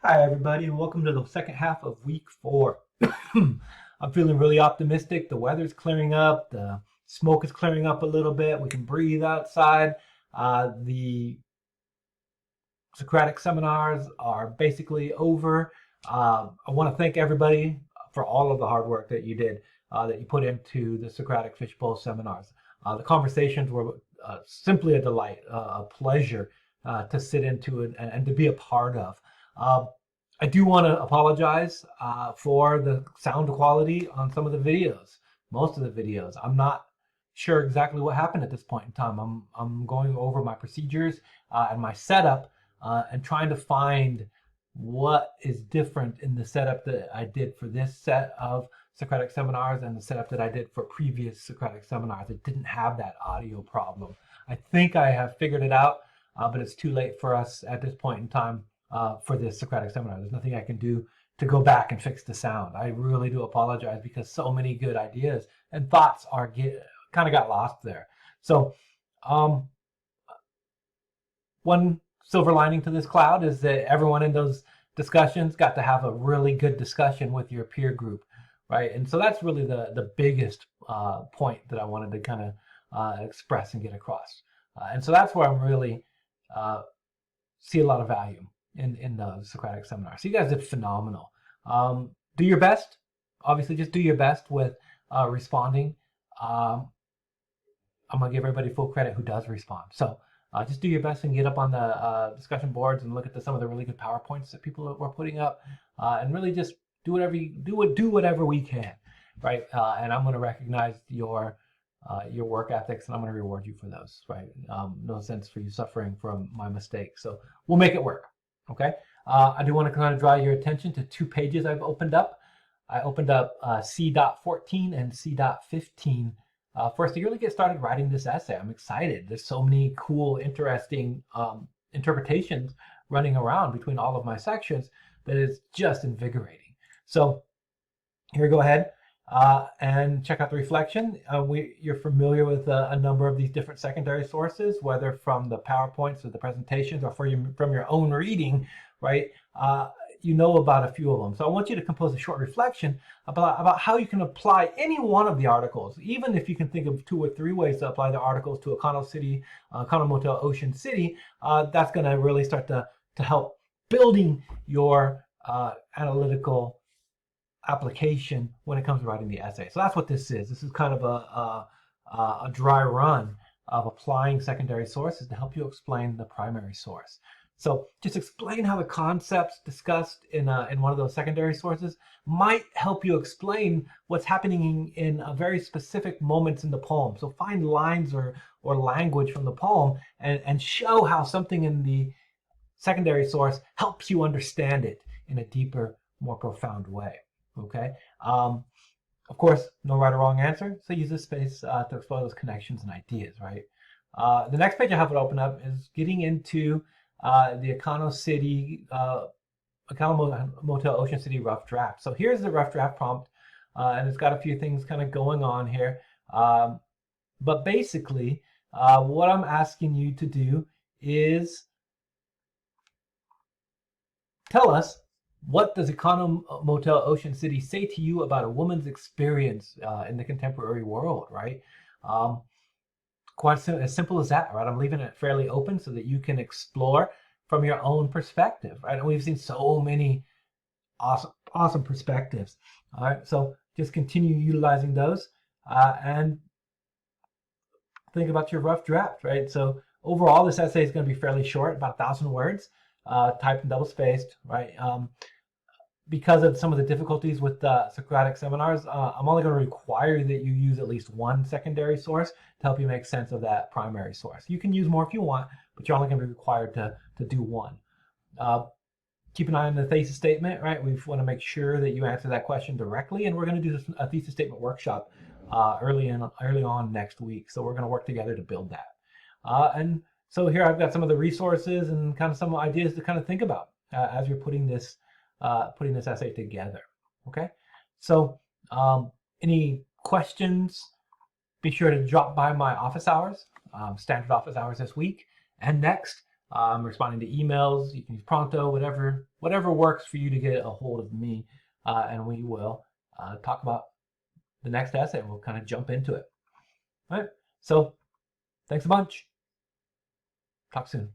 Hi, everybody, and welcome to the second half of week 4. I'm feeling really optimistic. The weather's clearing up, the smoke is clearing up a little bit. We can breathe outside. The Socratic seminars are basically over. I want to thank everybody for all of the hard work that you did, that you put into the Socratic Fishbowl seminars. The conversations were simply a delight, a pleasure to sit into and to be a part of. Uh, I do want to apologize for the sound quality on some of the videos, most of the videos. I'm not sure exactly what happened at this point in time. I'm going over my procedures and my setup and trying to find what is different in the setup that I did for this set of Socratic seminars and the setup that I did for previous Socratic seminars. It didn't have that audio problem. I think I have figured it out, but it's too late for us at this point in time for this Socratic seminar. There's nothing I can do to go back and fix the sound. I really do apologize because so many good ideas and thoughts kind of got lost there. So um, one silver lining to this cloud is that everyone in those discussions got to have a really good discussion with your peer group, right? And so that's really the biggest point that I wanted to kind of express and get across. And so that's where I'm really see a lot of value in the Socratic seminar. So you guys did phenomenal. Do your best. Obviously, just do your best with responding. I'm gonna give everybody full credit who does respond. So just do your best and get up on the discussion boards and look at some of the really good PowerPoints that people were putting up, and really just do whatever we can, right? And I'm gonna recognize your work ethics, and I'm gonna reward you for those, right? No sense for you suffering from my mistakes. So we'll make it work, okay? I do want to kind of draw your attention to 2 pages I've opened up. I opened up C.14 and C.15 for us to really get started writing this essay. I'm excited. There's so many cool, interesting interpretations running around between all of my sections that is just invigorating. So here, go ahead and check out the reflection. You're familiar with a number of these different secondary sources, whether from the PowerPoints or the presentations or from your own reading, right? You know about a few of them. So I want you to compose a short reflection about how you can apply any one of the articles, even if you can think of 2 or 3 ways to apply the articles to Econo City, Econo Motel Ocean City. That's going to really start to help building your analytical application when it comes to writing the essay. So that's what this is. This is kind of a dry run of applying secondary sources to help you explain the primary source. So just explain how the concepts discussed in one of those secondary sources might help you explain what's happening in a very specific moments in the poem. So find lines or language from the poem and show how something in the secondary source helps you understand it in a deeper, more profound way. Okay. Of course, no right or wrong answer. So use this space to explore those connections and ideas, right? The next page I have it open up is getting into the Econo City, Econo Motel Ocean City rough draft. So here's the rough draft prompt, and it's got a few things kind of going on here. But basically, what I'm asking you to do is tell us, what does Econo Motel Ocean City say to you about a woman's experience in the contemporary world, right? Quite as simple as that, right? I'm leaving it fairly open so that you can explore from your own perspective, right? And we've seen so many awesome perspectives. All right, so just continue utilizing those and think about your rough draft, right? So overall, this essay is going to be fairly short, about 1,000 words, typed and double spaced, right? Because of some of the difficulties with Socratic seminars, I'm only going to require that you use at least one secondary source to help you make sense of that primary source. You can use more if you want, but you're only going to be required to do one. Keep an eye on the thesis statement, right? We want to make sure that you answer that question directly, and we're going to do a thesis statement workshop early on next week. So we're going to work together to build that. And so here I've got some of the resources and kind of some ideas to kind of think about as you're putting this essay together. Okay, so any questions, be sure to drop by my office hours, standard office hours this week and next. responding to emails. You can use Pronto, whatever works for you to get a hold of me, and we will talk about the next essay. We'll kind of jump into it. All right. So thanks a bunch. Talk soon.